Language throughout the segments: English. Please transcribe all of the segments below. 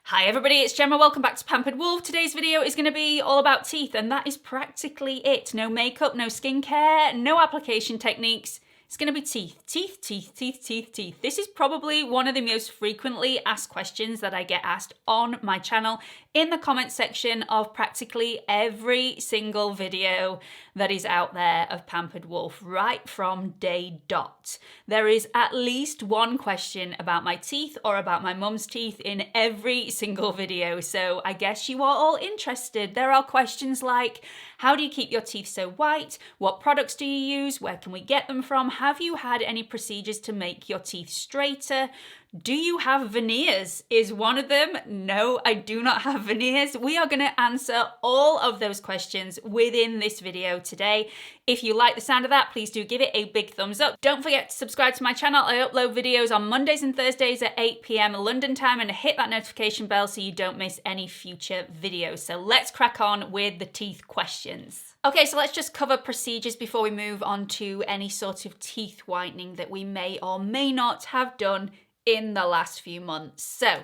Hi everybody, it's Gemma. Welcome back to Pampered Wolf. Today's video is going to be all about teeth, and that is practically it. No makeup, no skincare, no application techniques. It's going to be teeth. Teeth, teeth, teeth, teeth, teeth. This is probably one of the most frequently asked questions that I get asked on my channel in the comment section of practically every single video that is out there of Pampered Wolf right from day dot. There is at least one question about my teeth or about my mum's teeth in every single video, so I guess you are all interested. There are questions like, how do you keep your teeth so white? What products do you use? Where can we get them from? Have you had any procedures to make your teeth straighter? Do you have veneers? Is one of them. No, I do not have veneers. We are going to answer all of those questions within this video today. If you like the sound of that, please do give it a big thumbs up. Don't forget to subscribe to my channel. I upload videos on Mondays and Thursdays at 8 PM London time, and hit that notification bell so you don't miss any future videos. So let's crack on with the teeth questions. Okay, so let's just cover procedures before we move on to any sort of teeth whitening that we may or may not have done in the last few months. So,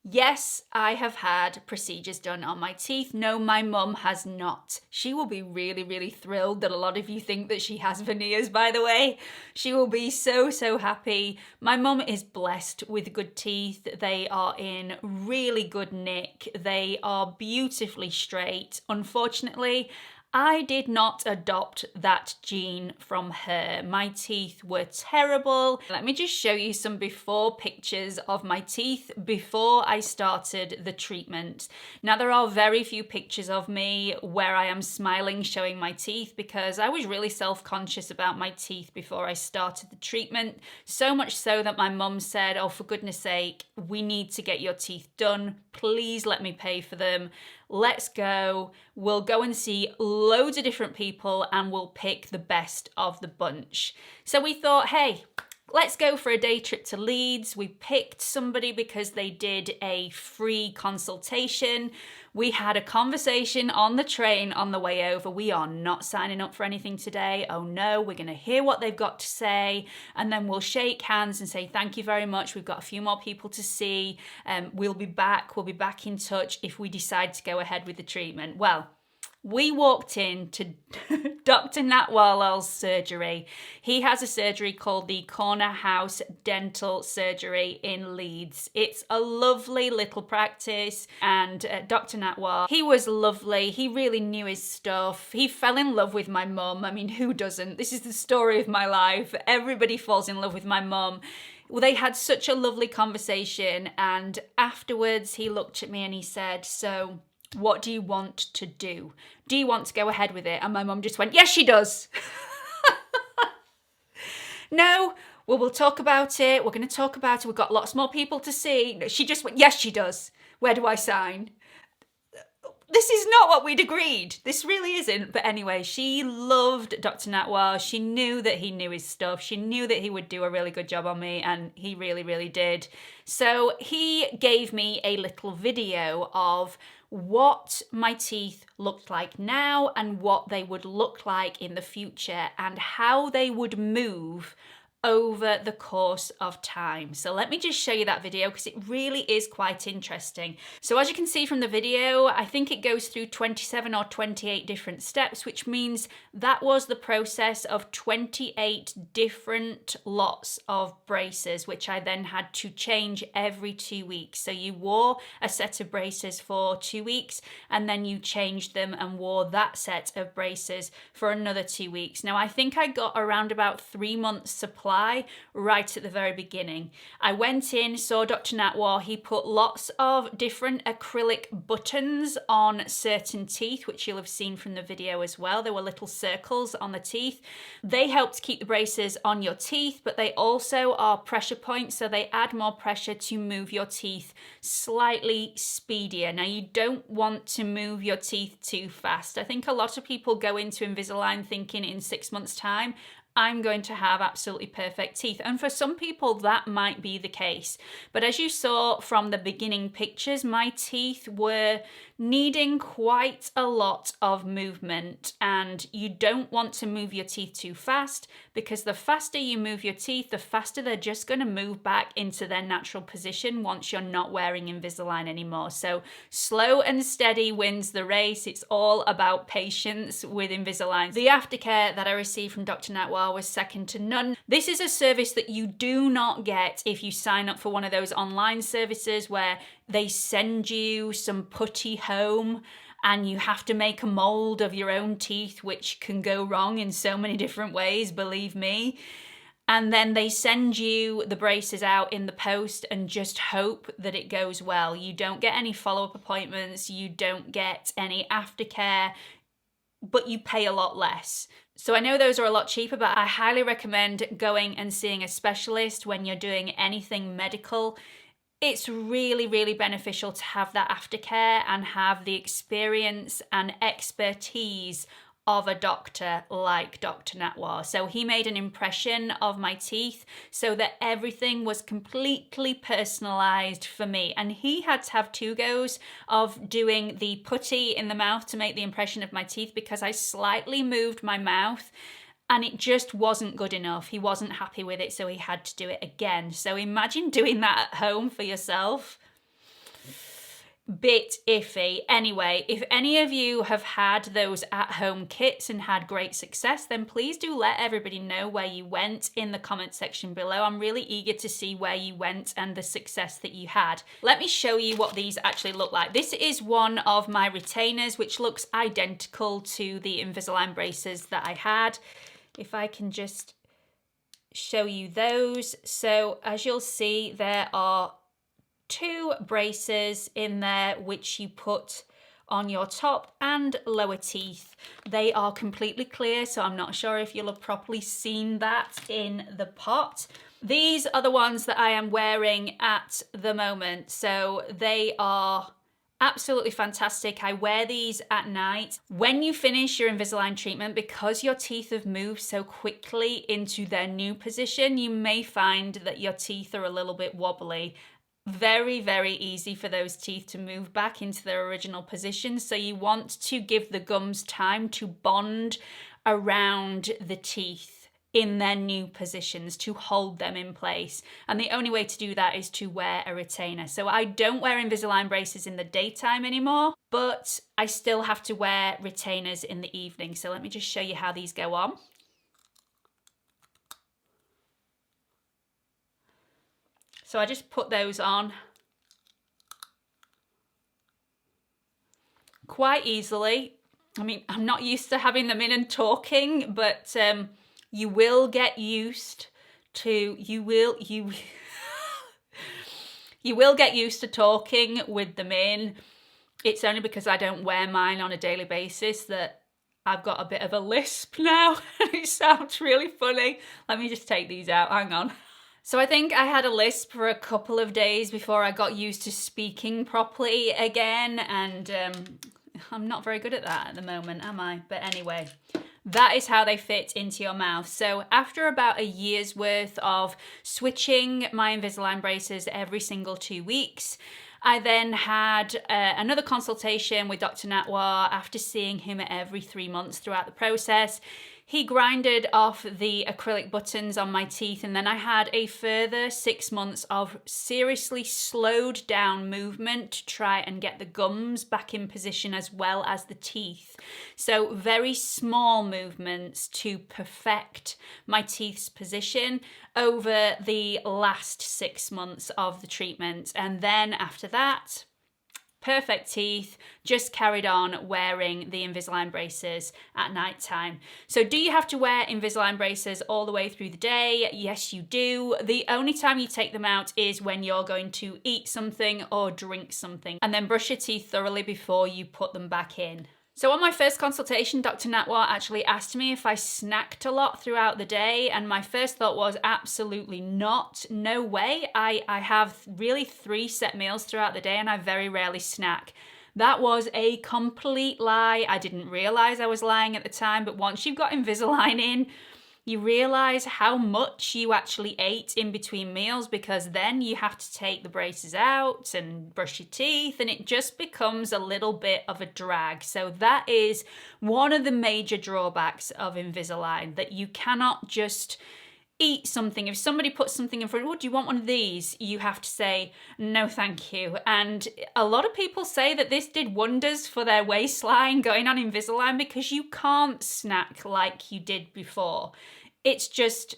yes, I have had procedures done on my teeth. No, my mum has not. She will be really, really thrilled that a lot of you think that she has veneers, by the way. She will be so, so happy. My mum is blessed with good teeth. They are in really good nick. They are beautifully straight. Unfortunately, I did not adopt that gene from her. My teeth were terrible. Let me just show you some before pictures of my teeth before I started the treatment. Now, there are very few pictures of me where I am smiling showing my teeth because I was really self-conscious about my teeth before I started the treatment. So much so that my mum said, oh, for goodness sake, we need to get your teeth done. Please let me pay for them. Let's go. We'll go and see loads of different people and we'll pick the best of the bunch. So we thought, hey, let's go for a day trip to Leeds. We picked somebody because they did a free consultation. We had a conversation on the train on the way over. We are not signing up for anything today. Oh no, we're going to hear what they've got to say, and then we'll shake hands and say thank you very much. We've got a few more people to see. We'll be back in touch if we decide to go ahead with the treatment. Well, we walked into Dr. Nat Warlow's surgery. He has a surgery called the Corner House Dental Surgery in Leeds. It's a lovely little practice, and Dr. Nat War, he was lovely. He really knew his stuff. He fell in love with my mum. I mean, who doesn't? This is the story of my life. Everybody falls in love with my mum. Well, they had such a lovely conversation, and afterwards he looked at me and he said, so what do you want to do? Do you want to go ahead with it? And my mum just went, yes, she does. No, well, we'll talk about it. We're going to talk about it. We've got lots more people to see. She just went, yes, she does. Where do I sign? This is not what we'd agreed. This really isn't. But anyway, she loved Dr. Natwar. She knew that he knew his stuff. She knew that he would do a really good job on me, and he really, really did. So he gave me a little video of what my teeth looked like now and what they would look like in the future and how they would move over the course of time. So let me just show you that video because it really is quite interesting. So as you can see from the video, I think it goes through 27 or 28 different steps, which means that was the process of 28 different lots of braces, which I then had to change every 2 weeks. So you wore a set of braces for 2 weeks and then you changed them and wore that set of braces for another 2 weeks. Now I think I got around about 3 months supply right at the very beginning. I went in, saw Dr. Natwar. He put lots of different acrylic buttons on certain teeth, which you'll have seen from the video as well. There were little circles on the teeth. They help to keep the braces on your teeth, but they also are pressure points, so they add more pressure to move your teeth slightly speedier. Now, you don't want to move your teeth too fast. I think a lot of people go into Invisalign thinking in 6 months' time, I'm going to have absolutely perfect teeth. And for some people, that might be the case. But as you saw from the beginning pictures, my teeth were needing quite a lot of movement. And you don't want to move your teeth too fast, because the faster you move your teeth, the faster they're just going to move back into their natural position once you're not wearing Invisalign anymore. So slow and steady wins the race. It's all about patience with Invisalign. The aftercare that I received from Dr. Natwar was second to none. This is a service that you do not get if you sign up for one of those online services where they send you some putty home and you have to make a mold of your own teeth, which can go wrong in so many different ways, believe me. And then they send you the braces out in the post and just hope that it goes well. You don't get any follow-up appointments, you don't get any aftercare, but you pay a lot less. So I know those are a lot cheaper, but I highly recommend going and seeing a specialist when you're doing anything medical. It's really, really beneficial to have that aftercare and have the experience and expertise of a doctor like Dr. Natwar. So he made an impression of my teeth so that everything was completely personalized for me. And he had to have 2 goes of doing the putty in the mouth to make the impression of my teeth, because I slightly moved my mouth and it just wasn't good enough. He wasn't happy with it, so he had to do it again. So imagine doing that at home for yourself. Bit iffy. Anyway, if any of you have had those at-home kits and had great success, then please do let everybody know where you went in the comment section below. I'm really eager to see where you went and the success that you had. Let me show you what these actually look like. This is one of my retainers, which looks identical to the Invisalign braces that I had. If I can just show you those. So as you'll see, there are 2 braces in there which you put on your top and lower teeth. They are completely clear, so I'm not sure if you'll have properly seen that in the pot. These are the ones that I am wearing at the moment, so they are absolutely fantastic. I wear these at night. When you finish your Invisalign treatment, because your teeth have moved so quickly into their new position, you may find that your teeth are a little bit wobbly. Very, very easy for those teeth to move back into their original position. So you want to give the gums time to bond around the teeth in their new positions to hold them in place. And the only way to do that is to wear a retainer. So I don't wear Invisalign braces in the daytime anymore, but I still have to wear retainers in the evening. So let me just show you how these go on. So I just put those on quite easily. I mean, I'm not used to having them in and talking, but you will get used to, you will get used to talking with them in. It's only because I don't wear mine on a daily basis that I've got a bit of a lisp now. It sounds really funny. Let me just take these out, hang on. So I think I had a lisp for a couple of days before I got used to speaking properly again, and I'm not very good at that at the moment, am I? But anyway, that is how they fit into your mouth. So after about a year's worth of switching my Invisalign braces every single 2 weeks, I then had another consultation with Dr. Natwar after seeing him every 3 months throughout the process. He grinded off the acrylic buttons on my teeth, and then I had a further 6 months of seriously slowed down movement to try and get the gums back in position as well as the teeth. So very small movements to perfect my teeth's position over the last 6 months of the treatment. And then after that, perfect teeth, just carried on wearing the Invisalign braces at night time. So do you have to wear Invisalign braces all the way through the day? Yes, you do. The only time you take them out is when you're going to eat something or drink something, and then brush your teeth thoroughly before you put them back in. So on my first consultation, Dr. Natwar actually asked me if I snacked a lot throughout the day, and my first thought was absolutely not, no way. I have really 3 set meals throughout the day and I very rarely snack. That was a complete lie. I didn't realize I was lying at the time, but once you've got Invisalign in, You realize how much you actually ate in between meals, because then you have to take the braces out and brush your teeth, and it just becomes a little bit of a drag. So that is one of the major drawbacks of Invisalign, that you cannot just eat something. If somebody puts something in front, oh, do you want one of these? You have to say, no, thank you. And a lot of people say that this did wonders for their waistline going on Invisalign, because you can't snack like you did before. It's just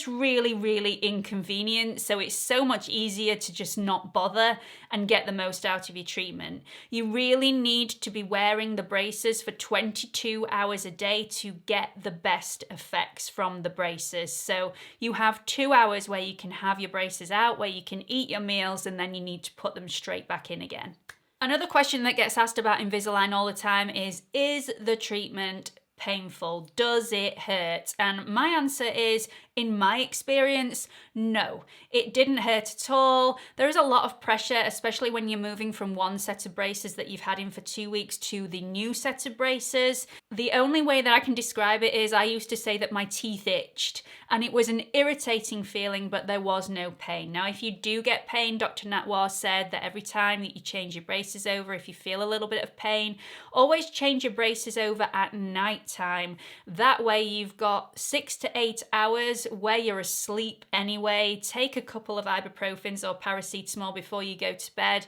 really, really inconvenient. So it's so much easier to just not bother and get the most out of your treatment. You really need to be wearing the braces for 22 hours a day to get the best effects from the braces. So you have 2 hours where you can have your braces out, where you can eat your meals, and then you need to put them straight back in again. Another question that gets asked about Invisalign all the time is the treatment painful? Does it hurt? And my answer is, in my experience, no, it didn't hurt at all. There is a lot of pressure, especially when you're moving from one set of braces that you've had in for 2 weeks to the new set of braces. The only way that I can describe it is I used to say that my teeth itched, and it was an irritating feeling, but there was no pain. Now, if you do get pain, Dr. Natwar said that every time that you change your braces over, if you feel a little bit of pain, always change your braces over at night time. That way you've got 6 to 8 hours where you're asleep anyway. Take a couple of ibuprofens or paracetamol before you go to bed.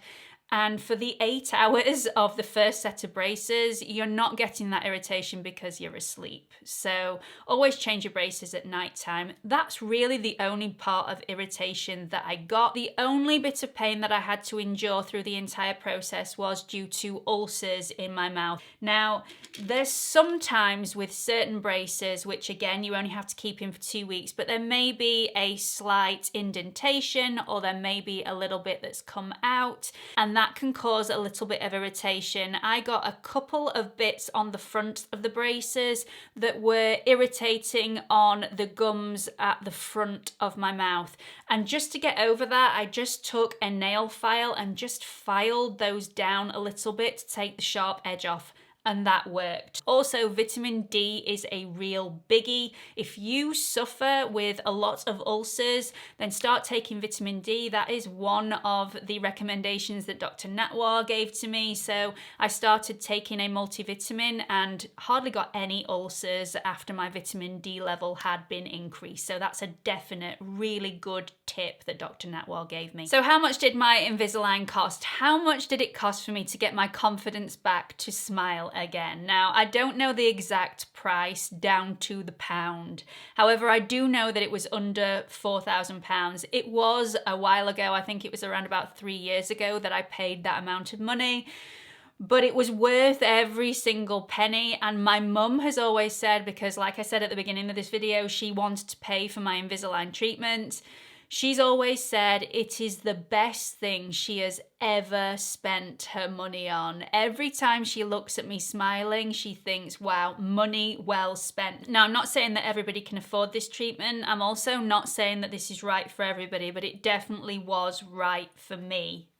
And for the 8 hours of the first set of braces, you're not getting that irritation because you're asleep. So always change your braces at night time. That's really the only part of irritation that I got. The only bit of pain that I had to endure through the entire process was due to ulcers in my mouth. Now, there's sometimes with certain braces, which again, you only have to keep in for 2 weeks, but there may be a slight indentation, or there may be a little bit that's come out, and that can cause a little bit of irritation. I got a couple of bits on the front of the braces that were irritating on the gums at the front of my mouth. And just to get over that, I just took a nail file and just filed those down a little bit to take the sharp edge off. And that worked. Also, vitamin D is a real biggie. If you suffer with a lot of ulcers, then start taking vitamin D. That is one of the recommendations that Dr. Natwar gave to me. So I started taking a multivitamin and hardly got any ulcers after my vitamin D level had been increased. So that's a definite, really good tip that Dr. Natwar gave me. So how much did my Invisalign cost? How much did it cost for me to get my confidence back to smile again? Now, I don't know the exact price down to the pound. However, I do know that it was under £4,000. It was a while ago. I think it was around about 3 years ago that I paid that amount of money. But it was worth every single penny. And my mum has always said, because like I said at the beginning of this video, she wanted to pay for my Invisalign treatment. She's always said it is the best thing she has ever spent her money on. Every time she looks at me smiling, she thinks, wow, money well spent. Now, I'm not saying that everybody can afford this treatment. I'm also not saying that this is right for everybody, but it definitely was right for me.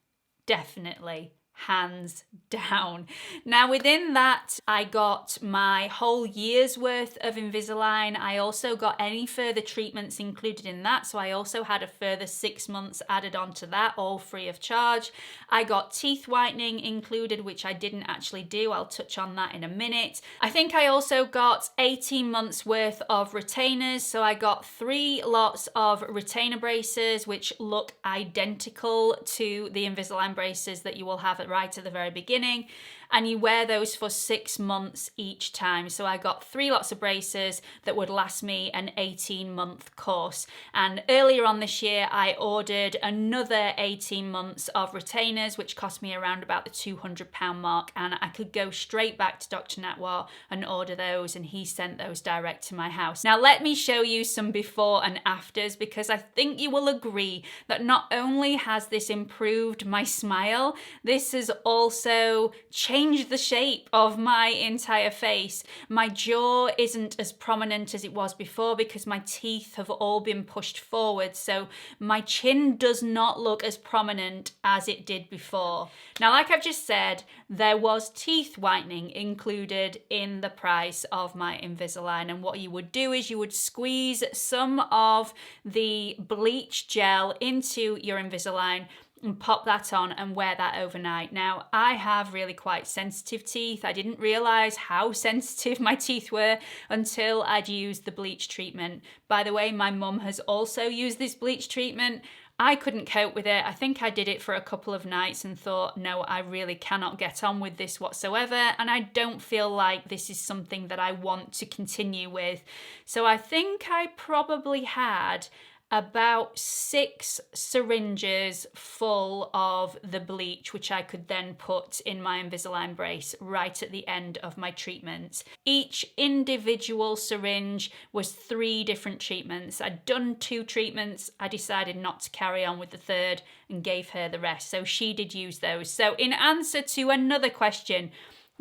Definitely. Hands down. Now, within that, I got my whole year's worth of Invisalign. I also got any further treatments included in that. So I also had a further 6 months added onto that, all free of charge. I got teeth whitening included, which I didn't actually do. I'll touch on that in a minute. I think I also got 18 months worth of retainers. So I got 3 lots of retainer braces, which look identical to the Invisalign braces that you will have right at the very beginning, and you wear those for 6 months each time. So I got 3 lots of braces that would last me an 18-month course. And earlier on this year, I ordered another 18 months of retainers, which cost me around about the £200 mark. And I could go straight back to Dr. Natwar and order those, and he sent those direct to my house. Now, let me show you some before and afters, because I think you will agree that not only has this improved my smile, this this has also changed the shape of my entire face. My jaw isn't as prominent as it was before because my teeth have all been pushed forward, so my chin does not look as prominent as it did before. Now, like I've just said, there was teeth whitening included in the price of my Invisalign, and what you would do is you would squeeze some of the bleach gel into your Invisalign and pop that on and wear that overnight. Now, I have really quite sensitive teeth. I didn't realise how sensitive my teeth were until I'd used the bleach treatment. By the way, my mum has also used this bleach treatment. I couldn't cope with it. I think I did it for a couple of nights and thought, no, I really cannot get on with this whatsoever, and I don't feel like this is something that I want to continue with. So I think I probably had about 6 syringes full of the bleach, which I could then put in my Invisalign brace right at the end of my treatment. Each individual syringe was 3 different treatments. I'd done 2 treatments. I decided not to carry on with the 3rd and gave her the rest. So she did use those. So in answer to another question,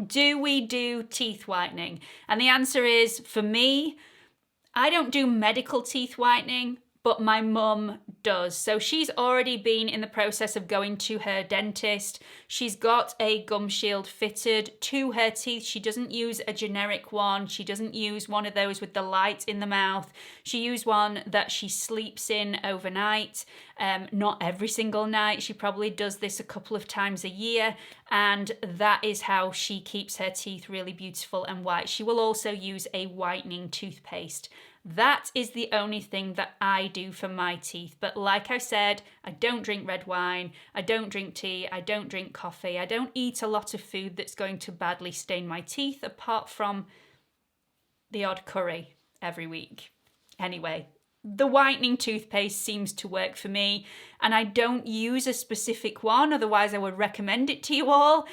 do we do teeth whitening? And the answer is, for me, I don't do medical teeth whitening, but my mum does. So she's already been in the process of going to her dentist. She's got a gum shield fitted to her teeth. She doesn't use a generic one. She doesn't use one of those with the light in the mouth. She used one that she sleeps in overnight. Not every single night. She probably does this a couple of times a year, and that is how she keeps her teeth really beautiful and white. She will also use a whitening toothpaste. That is the only thing that I do for my teeth. But like I said, I don't drink red wine, I don't drink tea, I don't drink coffee, I don't eat a lot of food that's going to badly stain my teeth, apart from the odd curry every week. Anyway, the whitening toothpaste seems to work for me, and I don't use a specific one, otherwise I would recommend it to you all.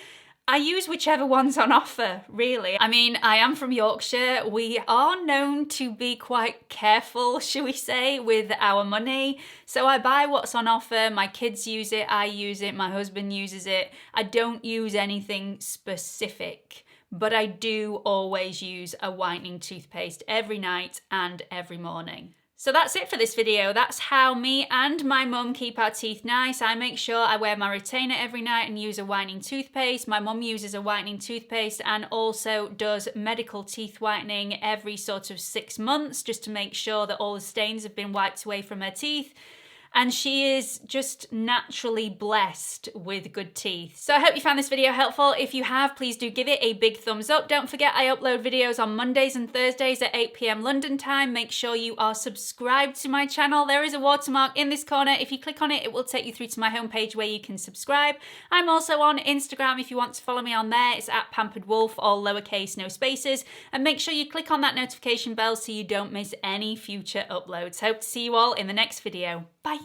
I use whichever one's on offer, really. I mean, I am from Yorkshire. We are known to be quite careful, shall we say, with our money. So I buy what's on offer. My kids use it, I use it, my husband uses it. I don't use anything specific, but I do always use a whitening toothpaste every night and every morning. So that's it for this video. That's how me and my mum keep our teeth nice. I make sure I wear my retainer every night and use a whitening toothpaste. My mum uses a whitening toothpaste and also does medical teeth whitening every sort of 6 months just to make sure that all the stains have been wiped away from her teeth. And she is just naturally blessed with good teeth. So I hope you found this video helpful. If you have, please do give it a big thumbs up. Don't forget I upload videos on Mondays and Thursdays at 8 PM London time. Make sure you are subscribed to my channel. There is a watermark in this corner. If you click on it, it will take you through to my homepage where you can subscribe. I'm also on Instagram if you want to follow me on there. It's at Pampered Wolf, all lowercase, no spaces. And make sure you click on that notification bell so you don't miss any future uploads. Hope to see you all in the next video. Bye.